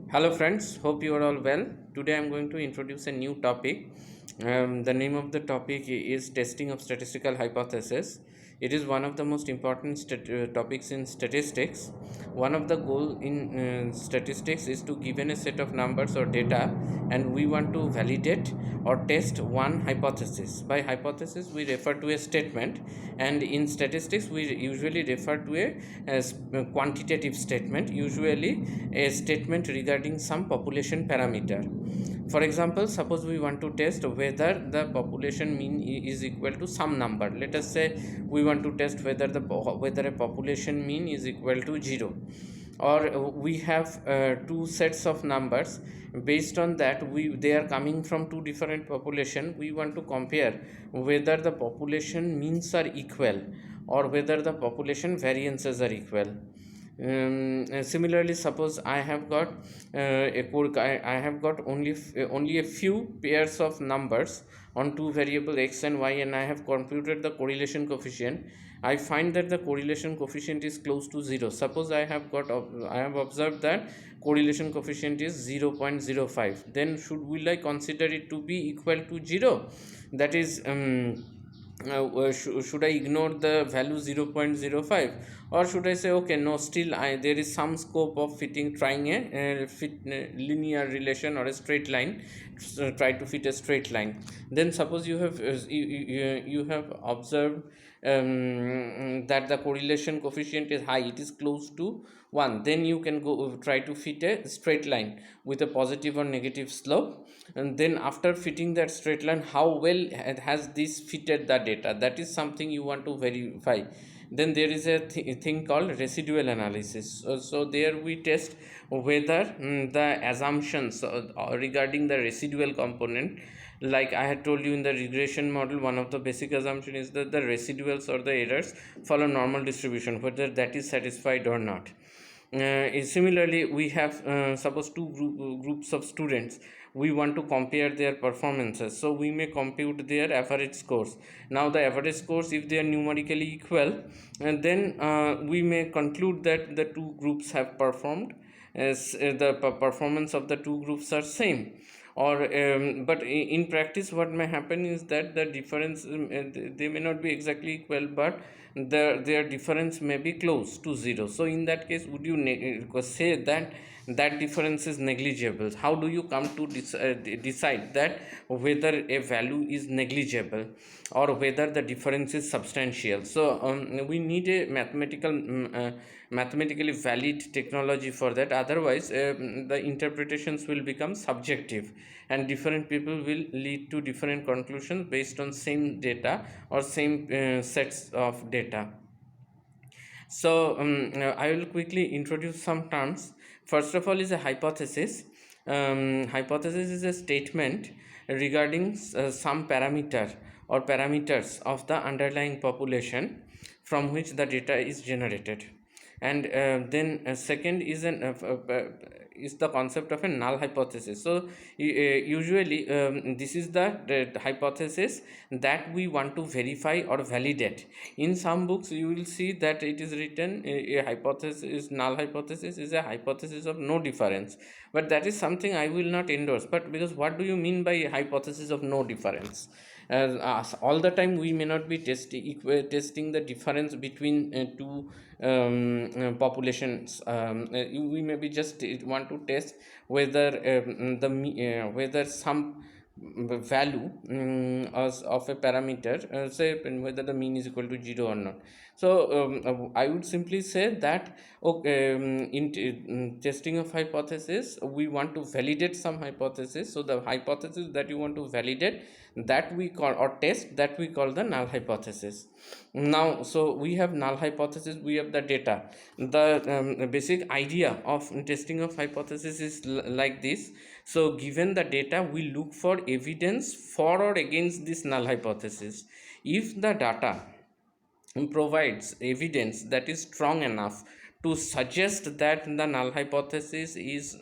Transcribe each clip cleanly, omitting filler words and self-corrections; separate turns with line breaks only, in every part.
Hello friends, hope you are all well. Today I am going to introduce a new topic. The name of the topic is testing of statistical hypothesis. It is one of the most important topics in statistics. One of the goal in statistics is to given a set of numbers or data, and we want to validate or test one hypothesis. By hypothesis we refer to a statement, and in statistics we usually refer to a quantitative statement, usually a statement regarding some population parameter. For example, suppose we want to test whether the population mean is equal to some number. Let us say we want to test whether a population mean is equal to 0, or we have two sets of numbers. Based on that, they are coming from two different population. We want to compare whether the population means are equal or whether the population variances are equal. Similarly, suppose I have got I have got only a few pairs of numbers on two variable x and y, and I have computed the correlation coefficient. I find that the correlation coefficient is close to 0. Suppose I have observed that correlation coefficient is 0.05. Then will I consider it to be equal to 0? That is should I ignore the value 0.05, or should I say, okay, no, still there is some scope of trying a linear relation or a straight line, try to fit a straight line. Then suppose you have observed that the correlation coefficient is high, it is close to 1. Then you can go try to fit a straight line with a positive or negative slope, and then after fitting that straight line, how well has this fitted the data, that is something you want to verify. Then there is a thing called residual analysis. So there we test whether the assumptions regarding the residual component, like I had told you in the regression model, one of the basic assumption is that the residuals or the errors follow normal distribution, whether that is satisfied or not. Similarly, we have suppose two groups of students. We want to compare their performances, so we may compute their average scores. Now the average scores, if they are numerically equal, and then we may conclude that the two groups have performed as the performance of the two groups are same. Or but in practice what may happen is that the difference, they may not be exactly equal, but their difference may be close to 0. So in that case, would you say that that difference is negligible? How do you come to decide that whether a value is negligible or whether the difference is substantial? So we need a mathematically valid technology for that. Otherwise the interpretations will become subjective, and different people will lead to different conclusions based on same data or same sets of data. So I will quickly introduce some terms. First of all is a hypothesis. Hypothesis is a statement regarding some parameter or parameters of the underlying population from which the data is generated. And then second is the concept of a null hypothesis. So usually this is the hypothesis that we want to verify or validate. In some books you will see that it is written a hypothesis, null hypothesis is a hypothesis of no difference, but that is something I will not endorse. But because what do you mean by hypothesis of no difference? All the time we may not be testing the difference between two populations. We maybe just want to test whether whether some value of a parameter, say whether the mean is equal to 0 or not. So I would simply say that okay, in testing of hypothesis, we want to validate some hypothesis. So the hypothesis that you want to validate, that we call, or test, that we call the null hypothesis. Now, so we have null hypothesis, we have the data. The basic idea of testing of hypothesis is like this. So given the data, we look for evidence for or against this null hypothesis. If the data provides evidence that is strong enough to suggest that the null hypothesis is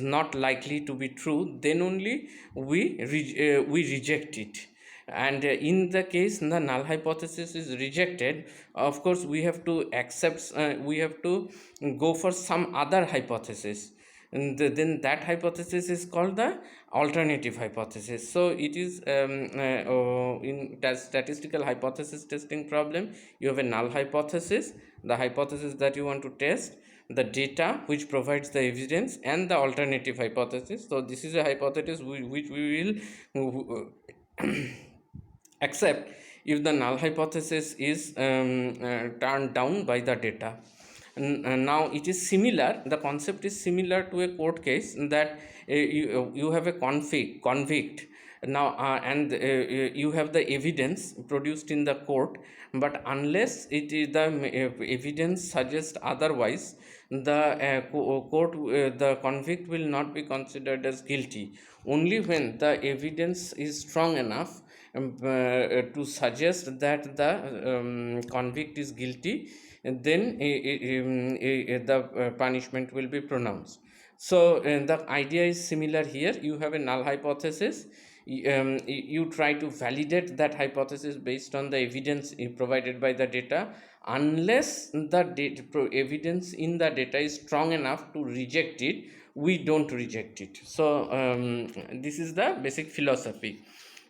not likely to be true, then only we reject it. And in the case the null hypothesis is rejected, of course we have to accept, we have to go for some other hypothesis, and then that hypothesis is called the alternative hypothesis. So it is in statistical hypothesis testing problem, you have a null hypothesis, the hypothesis that you want to test, the data which provides the evidence, and the alternative hypothesis. So this is a hypothesis which we will except if the null hypothesis is turned down by the data. Now it is similar, the concept is similar to a court case, that you have a convict now, and you have the evidence produced in the court, but unless it is the evidence suggests otherwise, the court, the convict will not be considered as guilty. Only when the evidence is strong enough to suggest that the convict is guilty, and then the punishment will be pronounced. So the idea is similar here. You have a null hypothesis, you try to validate that hypothesis based on the evidence provided by the data. Unless the evidence in the data is strong enough to reject it, we don't reject it. So this is the basic philosophy.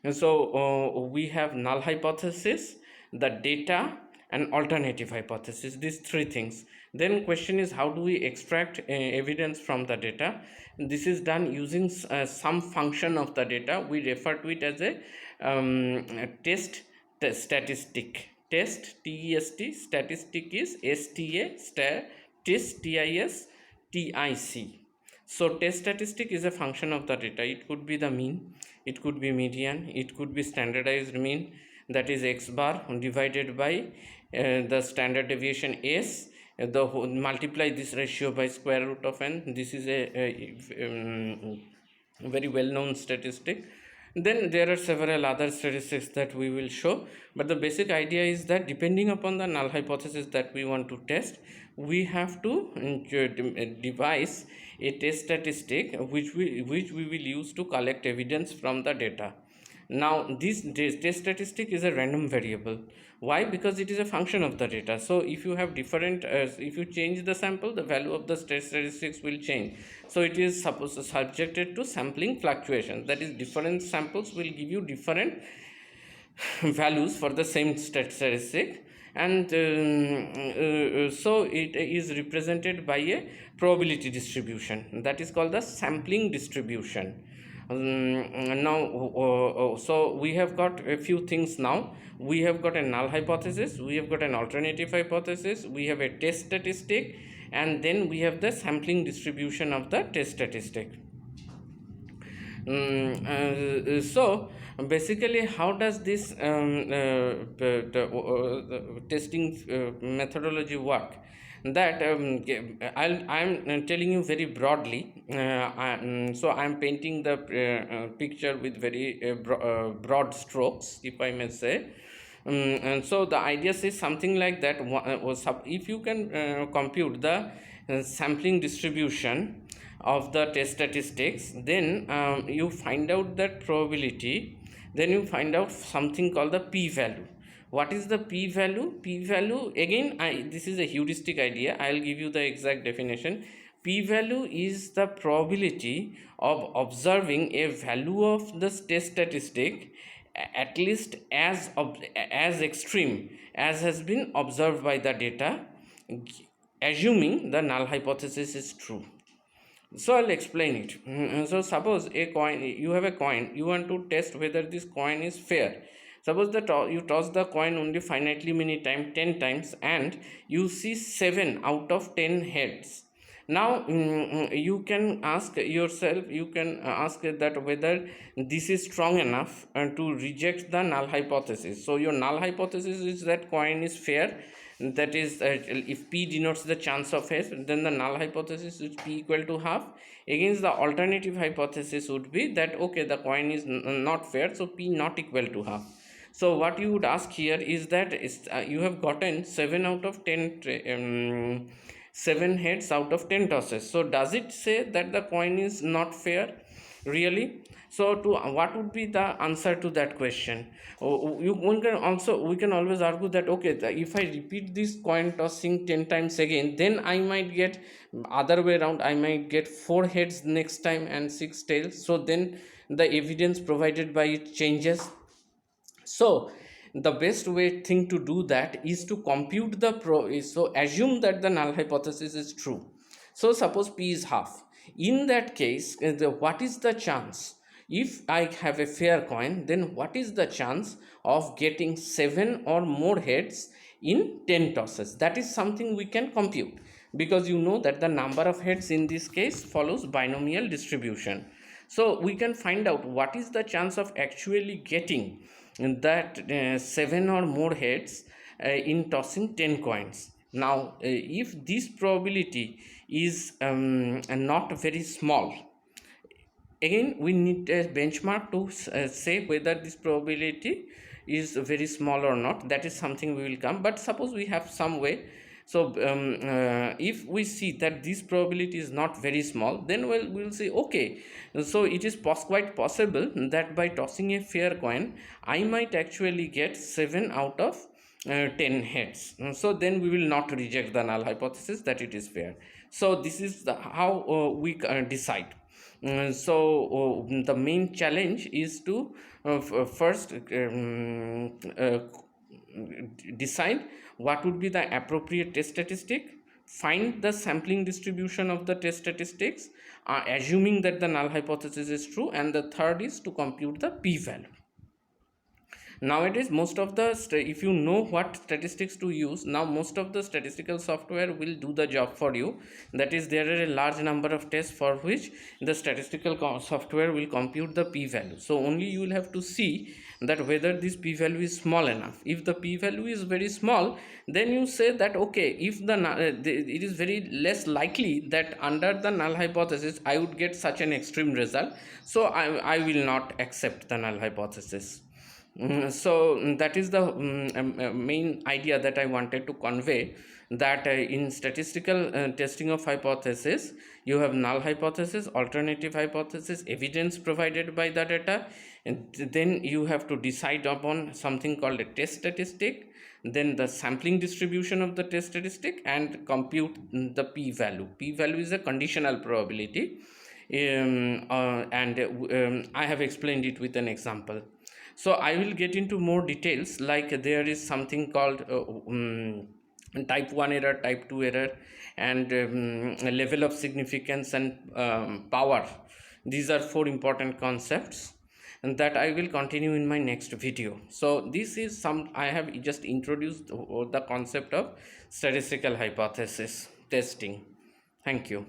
And so we have null hypothesis, the data, and alternative hypothesis, these three things. Then question is, how do we extract evidence from the data? This is done using some function of the data. We refer to it as a test statistic. Test, T-E-S-T, statistic is S-T-A, TIS, T-I-S-T-I-C. So test statistic is a function of the data. It could be the mean, it could be median, it could be standardized mean, that is x bar divided by the standard deviation s, the multiply this ratio by square root of n. This is a very well known statistic. Then there are several other statistics that we will show, but the basic idea is that depending upon the null hypothesis that we want to test, we have to devise a test statistic which we will use to collect evidence from the data. Now this test statistic is a random variable. Why? Because it is a function of the data. So if you have different if you change the sample, the value of the test statistics will change. So it is subjected to sampling fluctuations, that is different samples will give you different values for the same statistic. And so it is represented by a probability distribution, that is called the sampling distribution. Now so we have got a few things. Now we have got a null hypothesis, we have got an alternative hypothesis, we have a test statistic, and then we have the sampling distribution of the test statistic. So basically, how does this testing methodology work? That I'm telling you very broadly. So I'm painting the picture with very broad strokes, if I may say. And so the idea says something like that. If you can compute the sampling distribution of the test statistics, then you find out that probability, then you find out something called the p-value. What is the p-value? P-value, again, this is a heuristic idea. I'll give you the exact definition. P-value is the probability of observing a value of the test statistic at least as extreme as has been observed by the data, assuming the null hypothesis is true. So I'll explain it. So suppose a coin, you have a coin, you want to test whether this coin is fair. Suppose that you toss the coin only finitely many times, 10 times, and you see 7 out of 10 heads. Now you can ask yourself, you can ask that whether this is strong enough to reject the null hypothesis. So your null hypothesis is that coin is fair, that is if p denotes the chance of s, then the null hypothesis is p equal to half. Against the alternative hypothesis would be that okay, the coin is not fair, so p not equal to half. So what you would ask here is that you have gotten 7 out of 10 7 heads out of 10 tosses. So does it say that the coin is not fair? Really? So to what would be the answer to that question? We can always argue that okay, if I repeat this coin tossing 10 times again, then I might get other way around, I might get 4 heads next time and 6 tails. So then the evidence provided by it changes. So the best way thing to do that is to compute the so assume that the null hypothesis is true. So suppose p is half. In that case, what is the chance? If I have a fair coin, then what is the chance of getting 7 or more heads in 10 tosses? That is something we can compute, because you know that the number of heads in this case follows binomial distribution. So we can find out what is the chance of actually getting that 7 or more heads in tossing 10 coins. Now if this probability is not very small, again we need a benchmark to say whether this probability is very small or not. That is something we will come, but suppose we have some way. So if we see that this probability is not very small, then we'll say okay, so it is quite possible that by tossing a fair coin I might actually get 7 out of 10 heads. So then we will not reject the null hypothesis that it is fair. So this is how we decide. The main challenge is to first decide what would be the appropriate test statistic, find the sampling distribution of the test statistics, assuming that the null hypothesis is true, and the third is to compute the p-value. Nowadays most of the if you know what statistics to use, now most of the statistical software will do the job for you. That is, there are a large number of tests for which the statistical software will compute the p-value. So only you will have to see that whether this p-value is small enough. If the p-value is very small, then you say that okay, if it is very less likely that under the null hypothesis I would get such an extreme result, so I will not accept the null hypothesis. So that is the main idea that I wanted to convey, that in statistical testing of hypothesis, you have null hypothesis, alternative hypothesis, evidence provided by the data, and then you have to decide upon something called a test statistic, then the sampling distribution of the test statistic, and compute the p-value. P-value is a conditional probability, I have explained it with an example. So I will get into more details, like there is something called type 1 error, type 2 error, and level of significance and power. These are 4 important concepts, and that I will continue in my next video. So this is I have just introduced the concept of statistical hypothesis testing. Thank you.